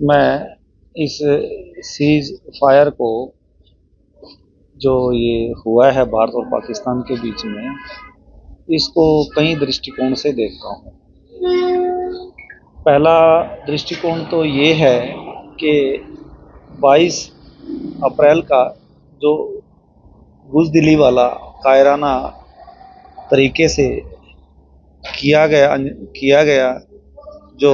मैं इस cease fire को जो ये हुआ है भारत और पाकिस्तान के बीच में, इसको कई दृष्टिकोण से देखता हूँ। पहला दृष्टिकोण तो ये है कि 22 अप्रैल का जो बुज़दिली वाला कायराना तरीके से किया गया जो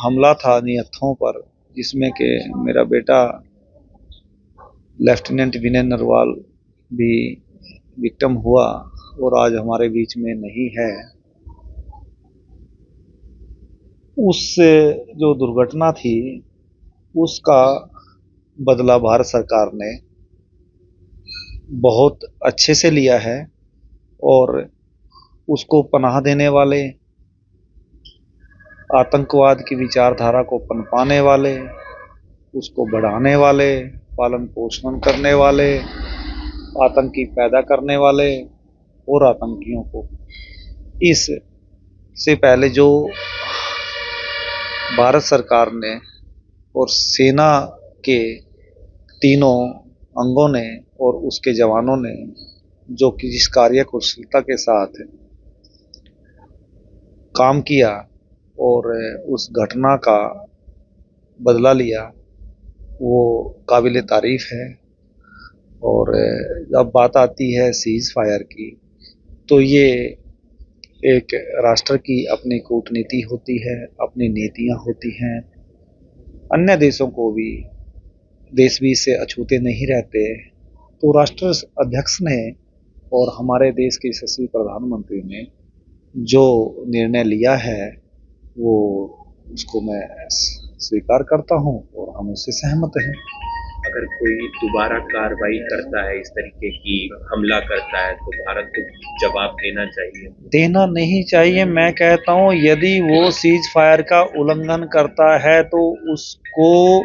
हमला था निहत्थों पर, जिसमें कि मेरा बेटा लेफ्टिनेंट विनय नरवाल भी विक्टिम हुआ और आज हमारे बीच में नहीं है। उस जो दुर्घटना थी उसका बदला भारत सरकार ने बहुत अच्छे से लिया है और उसको पनाह देने वाले, आतंकवाद की विचारधारा को पनपाने वाले, उसको बढ़ाने वाले, पालन पोषण करने वाले, आतंकी पैदा करने वाले और आतंकियों को, इस से पहले जो भारत सरकार ने और सेना के तीनों अंगों ने और उसके जवानों ने जो कि जिस कार्य कुशलता के साथ काम किया और उस घटना का बदला लिया, वो काबिल तारीफ है। और जब बात आती है सीज फायर की, तो ये एक राष्ट्र की अपनी कूटनीति होती है, अपनी नीतियां होती हैं। अन्य देशों को भी देश भी इससे अछूते नहीं रहते। तो राष्ट्र अध्यक्ष ने और हमारे देश के यशस्वी प्रधानमंत्री ने जो निर्णय लिया है वो उसको मैं स्वीकार करता हूँ और हम उससे सहमत हैं। अगर कोई दोबारा कार्रवाई करता है, इस तरीके की हमला करता है, तो भारत को जवाब देना चाहिए। देना नहीं चाहिए, मैं कहता हूँ यदि वो सीज फायर का उल्लंघन करता है तो उसको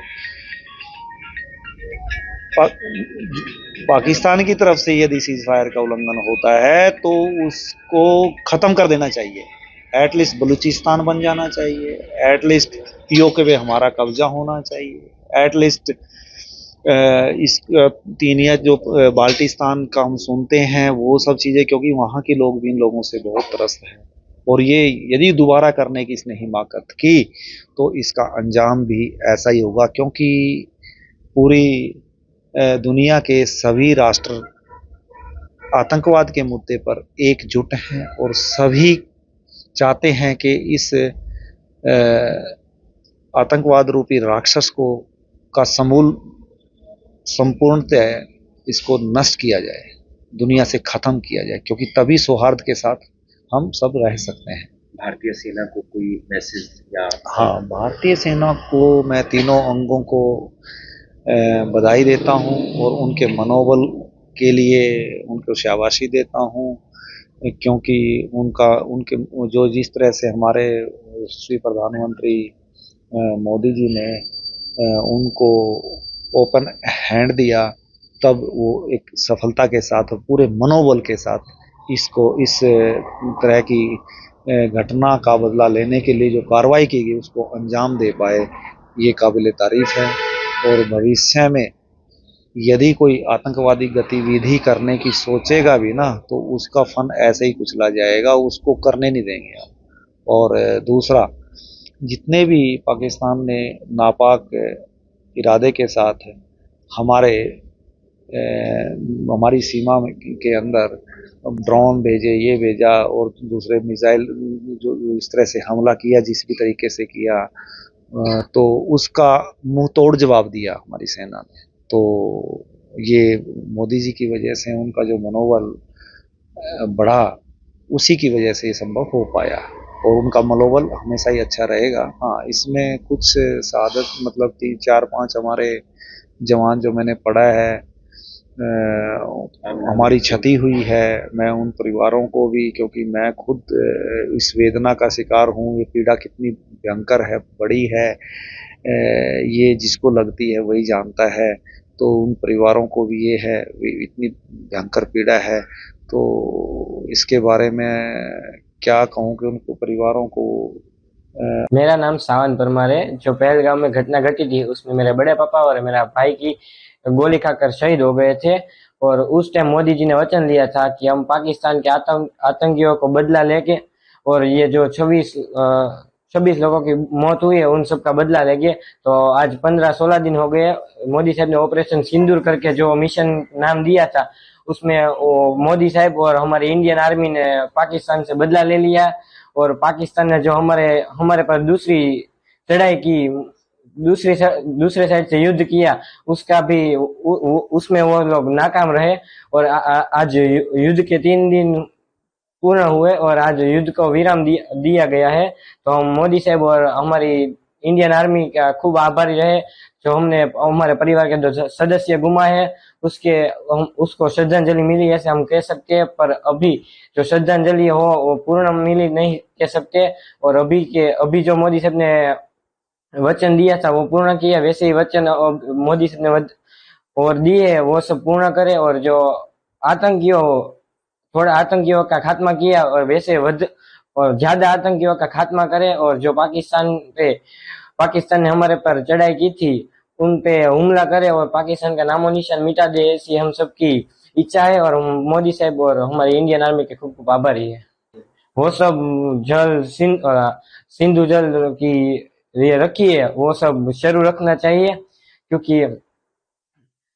पाकिस्तान की तरफ से यदि सीज फायर का उल्लंघन होता है तो उसको ख़त्म कर देना चाहिए। एटलीस्ट बलूचिस्तान बन जाना चाहिए, एटलीस्ट पीओके पे हमारा कब्जा होना चाहिए, एटलीस्ट इस तीनिया जो बाल्टिस्तान का हम सुनते हैं वो सब चीज़ें, क्योंकि वहाँ के लोग भी इन लोगों से बहुत त्रस्त हैं। और ये यदि दोबारा करने की इसने हिमाकत की तो इसका अंजाम भी ऐसा ही होगा, क्योंकि पूरी दुनिया के सभी राष्ट्र आतंकवाद के मुद्दे पर एकजुट हैं और सभी चाहते हैं कि इस आतंकवाद रूपी राक्षस को का समूल संपूर्णतः इसको नष्ट किया जाए, दुनिया से ख़त्म किया जाए, क्योंकि तभी सौहार्द के साथ हम सब रह सकते हैं। भारतीय सेना को कोई मैसेज या? हाँ, भारतीय सेना को मैं तीनों अंगों को बधाई देता हूँ और उनके मनोबल के लिए उनको शाबाशी देता हूँ, क्योंकि उनके जो जिस तरह से हमारे श्री प्रधानमंत्री मोदी जी ने उनको ओपन हैंड दिया, तब वो एक सफलता के साथ पूरे मनोबल के साथ इस तरह की घटना का बदला लेने के लिए जो कार्रवाई की गई उसको अंजाम दे पाए, ये काबिल तारीफ है। और भविष्य में यदि कोई आतंकवादी गतिविधि करने की सोचेगा भी ना तो उसका फन ऐसे ही कुचला जाएगा, उसको करने नहीं देंगे हम। और दूसरा, जितने भी पाकिस्तान ने नापाक इरादे के साथ हमारे हमारी सीमा के अंदर ड्रोन भेजे, ये भेजा और दूसरे मिसाइल जो इस तरह से हमला किया, जिस भी तरीके से किया, तो उसका मुंह तोड़ जवाब दिया हमारी सेना ने। तो ये मोदी जी की वजह से उनका जो मनोबल बढ़ा, उसी की वजह से ये संभव हो पाया और उनका मनोबल हमेशा ही अच्छा रहेगा। हाँ, इसमें कुछ शहादत मतलब 3 4 5 हमारे जवान जो मैंने पढ़ा है, हमारी क्षति हुई है। मैं उन परिवारों को भी, क्योंकि मैं खुद इस वेदना का शिकार हूँ, ये पीड़ा कितनी भयंकर है, बड़ी है, ये जिसको लगती है वही जानता है। तो उन परिवारों को भी ये है, इतनी भयंकर पीड़ा है, तो इसके बारे में क्या कहूँ कि उनको परिवारों को मेरा नाम सावन परमार है। जो पहलगाम में घटना घटी थी उसमें मेरे बड़े पापा और मेरा भाई की गोली खाकर शहीद हो गए थे। और उस टाइम मोदी जी ने वचन लिया था कि हम पाकिस्तान के आतंकियों को बदला लेंगे और ये जो 26 लोगों की मौत हुई है उन सब का बदला लेंगे। तो आज 15-16 दिन हो गए। मोदी साहब ने ऑपरेशन सिंदूर करके जो मिशन नाम दिया था उसमें वो मोदी साहब और हमारी इंडियन आर्मी ने पाकिस्तान से बदला ले लिया। और पाकिस्तान ने जो हमारे पर दूसरी चढ़ाई की, दूसरे साइड से युद्ध किया, उसका भी उसमें वो लोग नाकाम रहे। और आज युद्ध के 3 दिन पूर्ण हुए और आज युद्ध को विराम दिया गया है। तो हम मोदी साहब और हमारी इंडियन आर्मी का खूब आभारी रहे। जो हमने हमारे परिवार के जो सदस्य गुमाए हैं उसको श्रद्धांजलि मिली ऐसे हम कह सकते हैं। पर अभी जो श्रद्धांजलि हो वो पूर्ण मिली नहीं कह सकते। और अभी जो मोदी साहब ने वचन दिया था वो पूर्ण किया, वैसे ही वचन मोदी साहब ने और दिए वो सब पूर्ण करे। और जो आतंकियों थोड़ा आतंकियों का खात्मा किया और वैसे और ज्यादा आतंकियों का खात्मा करे। और जो पाकिस्तान ने हमारे पर चढ़ाई की थी उन पे हमला करे और पाकिस्तान का नामो निशान मिटा दे, ऐसी हम सबकी इच्छा है। और हम मोदी साहब और हमारी इंडियन आर्मी के खूब खूब आभारी है। वो सब सिंधु जल की ये रखी है वो सब शुरू रखना चाहिए, क्योंकि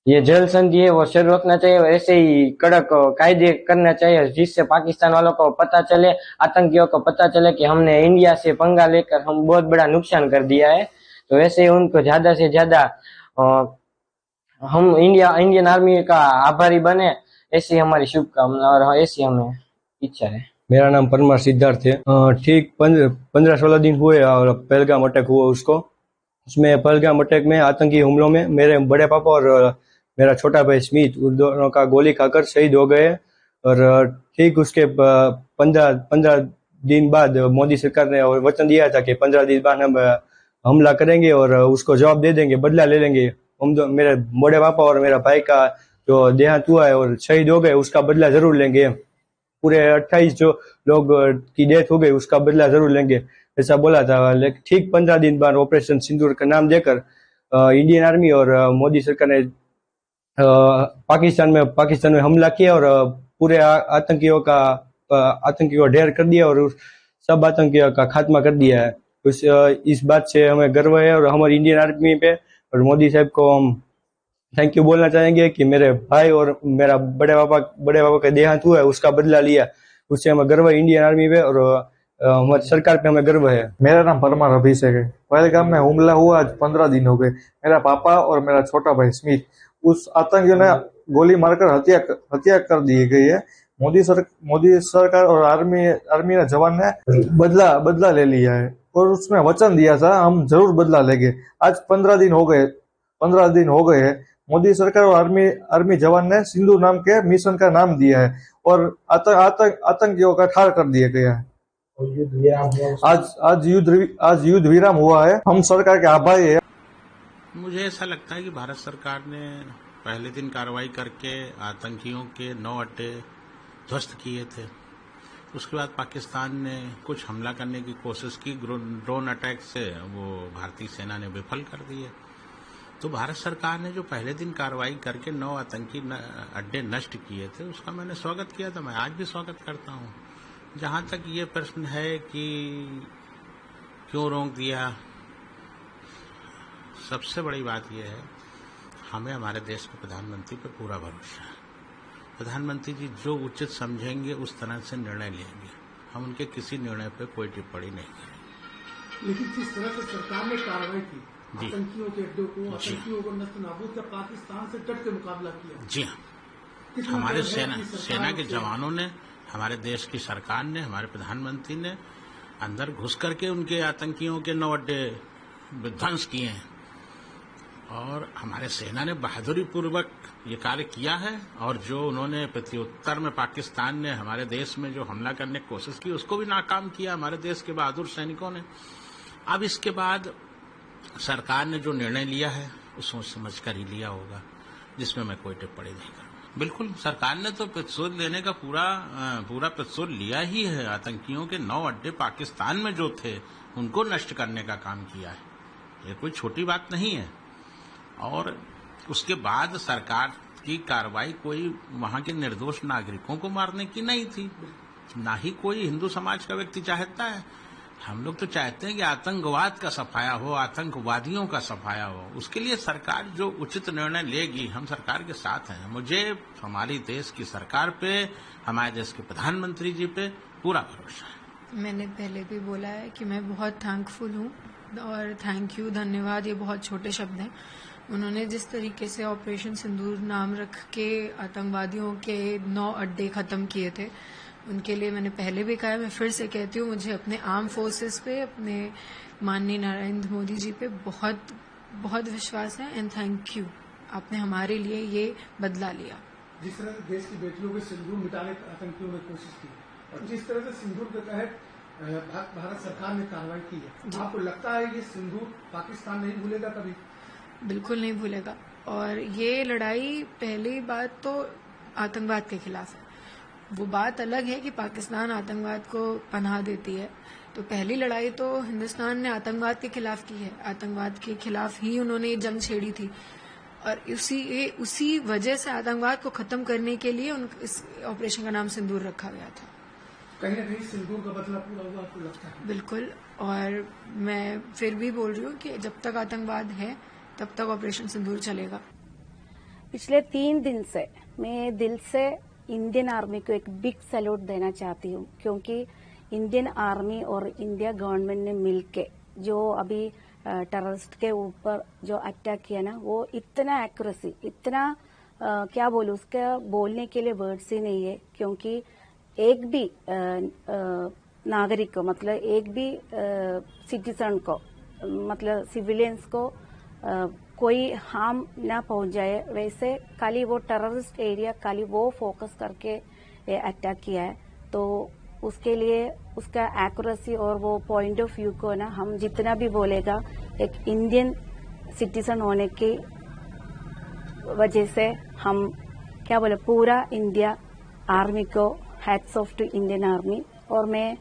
ये जल संधि है वो शुरू रखना चाहिए। और ऐसे ही कड़क कायदे करना चाहिए जिससे पाकिस्तान वालों को पता चले, आतंकियों को पता चले कि हमने इंडिया से पंगा लेकर हम बहुत बड़ा नुकसान कर दिया है। तो ऐसे ही उनको ज्यादा से ज्यादा हम इंडियन आर्मी का आभारी बने, ऐसी हमारी शुभकामना और ऐसी हमें इच्छा है। मेरा नाम परमार सिद्धार्थ है। ठीक 15-16 दिन हुए और पहलगाम अटैक हुआ उसमें पहलगाम अटैक में आतंकी हमलों में मेरे बड़े पापा और मेरा छोटा भाई स्मिथ उन दोनों का गोली खाकर शहीद हो गए। और ठीक उसके 15 दिन बाद मोदी सरकार ने वचन दिया था कि 15 दिन बाद हम हमला करेंगे और उसको जवाब दे देंगे, बदला ले लेंगे। मेरे बड़े पापा और मेरा भाई का जो देहांत हुआ है और शहीद हो गए उसका बदला जरूर लेंगे। पूरे 28 जो लोग की डेथ हो गई उसका बदला जरूर लेंगे, ऐसा बोला था। लेकिन ठीक 15 दिन बाद ऑपरेशन सिंदूर का नाम देकर इंडियन आर्मी और मोदी सरकार ने पाकिस्तान में हमला किया और पूरे आतंकियों को ढेर कर दिया और सब आतंकियों का खात्मा कर दिया है। इस बात से हमें गर्व है और हमारी इंडियन आर्मी पे और मोदी साहब को हम थैंक यू बोलना चाहेंगे कि मेरे भाई और मेरा बड़े पापा का देहांत हुआ है उसका बदला लिया, उससे हमें गर्व है इंडियन आर्मी पे और हमारी सरकार पे हमें गर्व है। मेरा नाम परमार अभिषेक है। पहलगाम में हमला हुआ आज 15 दिन हो गए। मेरा पापा और मेरा छोटा भाई स्मिथ उस आतंकियों ने गोली मारकर हत्या कर दी गई है। मोदी सरकार और आर्मी ने जवान ने बदला ले लिया है और उसमें वचन दिया था हम जरूर बदला लेंगे। आज 15 दिन हो गए हैं। मोदी सरकार और आर्मी जवान ने सिंधु नाम के मिशन का नाम दिया है और आतंकियों का ठार कर दिया गया है। आज युद्ध विराम हुआ है। हम सरकार के आभारी है। मुझे ऐसा लगता है कि भारत सरकार ने पहले दिन कार्रवाई करके आतंकियों के 9 अड्डे ध्वस्त किए थे। उसके बाद पाकिस्तान ने कुछ हमला करने की कोशिश की, ड्रोन अटैक से वो भारतीय सेना ने विफल कर दिए। तो भारत सरकार ने जो पहले दिन कार्रवाई करके 9 आतंकी अड्डे नष्ट किए थे उसका मैंने स्वागत किया था, मैं आज भी स्वागत करता हूं। जहां तक ये प्रश्न है कि क्यों रोक दिया, सबसे बड़ी बात यह है हमें हमारे देश के प्रधानमंत्री पर पूरा भरोसा है। प्रधानमंत्री जी जो उचित समझेंगे उस तरह से निर्णय लेंगे, हम उनके किसी निर्णय पर कोई टिप्पणी नहीं करेंगे। लेकिन जिस तरह से सरकार ने कार्रवाई की आतंकियों के अड्डों को, आतंकियों को नष्ट नाबूद का पाकिस्तान से डट के मुकाबला किया। जी हाँ, हमारे सेना के जवानों ने, हमारे देश की सरकार ने, हमारे प्रधानमंत्री ने अंदर घुस करके उनके आतंकियों के 9 अड्डे विध्वंस किए हैं और हमारे सेना ने बहादुरी पूर्वक ये कार्य किया है। और जो उन्होंने प्रत्युत्तर में पाकिस्तान ने हमारे देश में जो हमला करने की कोशिश की उसको भी नाकाम किया हमारे देश के बहादुर सैनिकों ने। अब इसके बाद सरकार ने जो निर्णय लिया है वो सोच समझ कर ही लिया होगा, जिसमें मैं कोई टिप्पणी नहीं करूंगा। बिल्कुल सरकार ने तो प्रतिशोध लेने का पूरा प्रतिशोध लिया ही है। आतंकियों के 9 अड्डे पाकिस्तान में जो थे उनको नष्ट करने का काम किया है। ये कोई छोटी बात नहीं है। और उसके बाद सरकार की कार्रवाई कोई वहां के निर्दोष नागरिकों को मारने की नहीं थी, ना ही कोई हिंदू समाज का व्यक्ति चाहता है। हम लोग तो चाहते हैं कि आतंकवाद का सफाया हो, आतंकवादियों का सफाया हो। उसके लिए सरकार जो उचित निर्णय लेगी, हम सरकार के साथ हैं। मुझे हमारी देश की सरकार पे, हमारे देश के प्रधानमंत्री जी पे पूरा भरोसा है। मैंने पहले भी बोला है कि मैं बहुत थैंकफुल हूँ, और थैंक यू, धन्यवाद, ये बहुत छोटे शब्द हैं। उन्होंने जिस तरीके से ऑपरेशन सिंदूर नाम रख के आतंकवादियों के 9 अड्डे खत्म किए थे, उनके लिए मैंने पहले भी कहा है, मैं फिर से कहती हूँ, मुझे अपने आर्म फोर्सेस पे, अपने माननीय नरेंद्र मोदी जी पे बहुत बहुत विश्वास है। एंड थैंक यू, आपने हमारे लिए ये बदला लिया। जिस तरह से देश की बेटियों के सिंदूर मिटाने की आतंकियों ने कोशिश की, और जिस तरह से सिंदूर के तहत भारत सरकार ने कार्रवाई की है, आपको लगता है ये सिंदूर पाकिस्तान नहीं भूलेगा कभी? बिल्कुल नहीं भूलेगा। और ये लड़ाई पहली बात तो आतंकवाद के खिलाफ है। वो बात अलग है कि पाकिस्तान आतंकवाद को पनाह देती है, तो पहली लड़ाई तो हिंदुस्तान ने आतंकवाद के खिलाफ की है। आतंकवाद के खिलाफ ही उन्होंने ये जंग छेड़ी थी, और उसी वजह से आतंकवाद को खत्म करने के लिए इस ऑपरेशन का नाम सिंदूर रखा गया था। कहीं ना कहीं सिंदूर का बदला पूरा हुआ, आपको लगता है? बिल्कुल। और मैं फिर भी बोल रही हूँ कि जब तक आतंकवाद है तब तक ऑपरेशन सिंदूर चलेगा। पिछले 3 दिन से मैं दिल से इंडियन आर्मी को एक बिग सैल्यूट देना चाहती हूँ, क्योंकि इंडियन आर्मी और इंडिया गवर्नमेंट ने मिलके जो अभी टेररिस्ट के ऊपर जो अटैक किया ना, वो इतना एक्यूरेसी, इतना क्या बोलूं, उसका बोलने के लिए वर्ड्स ही नहीं है। क्योंकि एक भी नागरिक को, मतलब एक भी सिटीजन को, मतलब सिविलियंस को कोई हार्म ना पहुंच जाए, वैसे खाली वो टेररिस्ट एरिया खाली वो फोकस करके अटैक किया है। तो उसके लिए उसका एक्यूरेसी और वो पॉइंट ऑफ व्यू को ना, हम जितना भी बोलेगा, एक इंडियन सिटीजन होने की वजह से हम क्या बोले, पूरा इंडिया आर्मी को hats off to Indian army. और मैं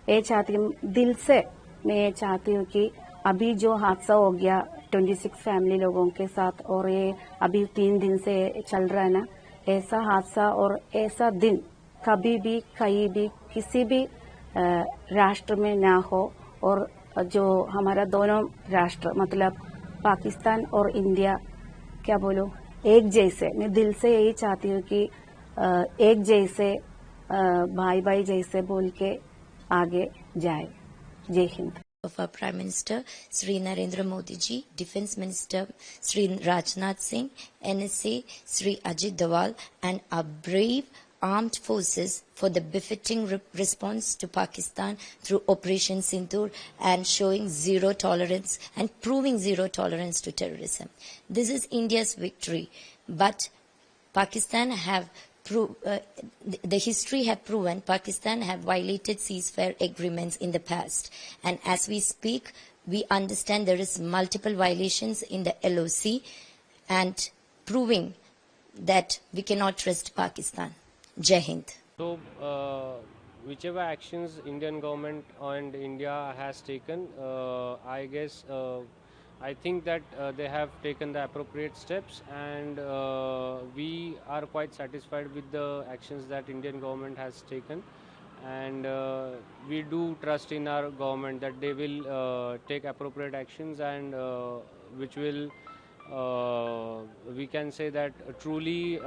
ये चाहती हूँ, दिल से मैं ये चाहती हूँ कि अभी जो हादसा हो गया 26 फैमिली लोगों के साथ, और ये अभी 3 दिन से चल रहा है ना, ऐसा हादसा और ऐसा दिन कभी भी कहीं भी किसी भी राष्ट्र में ना हो। और जो हमारा दोनों राष्ट्र, मतलब पाकिस्तान और इंडिया, क्या बोलो, एक जैसे, मैं दिल से यही चाहती हूँ कि एक जैसे, भाई भाई जैसे बोल के आगे जाए। जय Hind. Of our Prime Minister Sri Narendra Modi ji, Defence Minister Sri Rajnath Singh, NSA Sri Ajit Doval, and our brave armed forces for the befitting response to Pakistan through Operation Sindoor, and showing zero tolerance and proving zero tolerance to terrorism. This is India's victory, but Pakistan have the history have proven Pakistan have violated ceasefire agreements in the past, and as we speak, we understand there is multiple violations in the LOC, and proving that we cannot trust Pakistan. Jai Hind. So, whichever actions Indian government and India has taken, I guess. I think that they have taken the appropriate steps, and we are quite satisfied with the actions that Indian government has taken, and we do trust in our government that they will take appropriate actions, and which will, we can say that, truly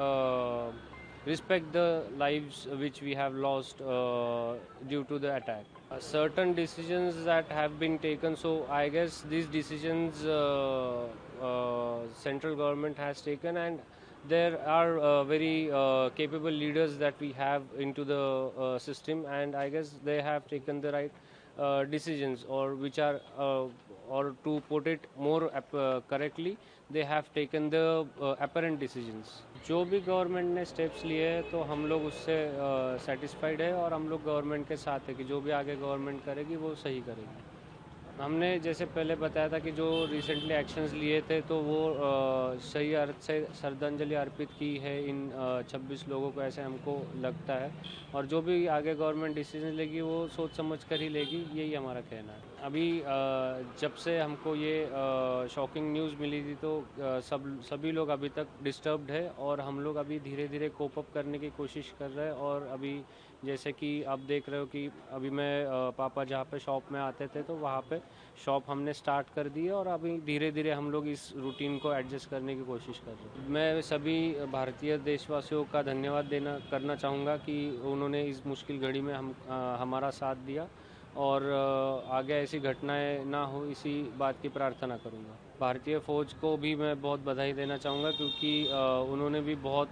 respect the lives which we have lost due to the attack. Certain decisions that have been taken, so I guess these decisions central government has taken, and there are very capable leaders that we have into the system, and I guess they have taken the right decisions, or which are or to put it more correctly, they have taken the apparent decisions. जो भी government ने steps लिए हैं, तो हम लोग उससे satisfied है, और हम लोग गवर्नमेंट के साथ है कि जो भी आगे गवर्नमेंट करेगी वो सही करेगी। हमने जैसे पहले बताया था कि जो रिसेंटली एक्शंस लिए थे, तो वो सही अर्थ से श्रद्धांजलि अर्पित की है इन 26 लोगों को, ऐसे हमको लगता है। और जो भी आगे गवर्नमेंट डिसीजन लेगी वो सोच समझ कर ही लेगी, यही हमारा कहना है। अभी जब से हमको ये शॉकिंग न्यूज़ मिली थी तो सभी लोग अभी तक डिस्टर्ब्ड है और हम लोग अभी धीरे धीरे कोप अप करने की कोशिश कर रहे हैं। और अभी जैसे कि आप देख रहे हो कि अभी मैं पापा जहाँ पे शॉप में आते थे तो वहाँ पे शॉप हमने स्टार्ट कर दी है और अभी धीरे धीरे हम लोग इस रूटीन को एडजस्ट करने की कोशिश कर रहे हैं। मैं सभी भारतीय देशवासियों का धन्यवाद करना चाहूँगा कि उन्होंने इस मुश्किल घड़ी में हमारा साथ दिया और आगे ऐसी घटनाएं ना हो इसी बात की प्रार्थना करूंगा। भारतीय फ़ौज को भी मैं बहुत बधाई देना चाहूँगा क्योंकि उन्होंने भी बहुत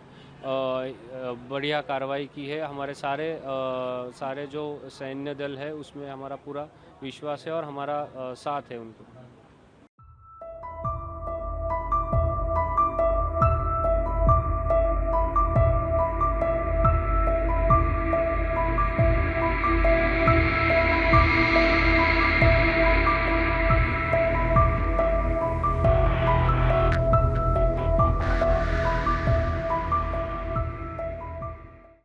बढ़िया कार्रवाई की है। हमारे सारे जो सैन्य दल है उसमें हमारा पूरा विश्वास है और हमारा साथ है उनको।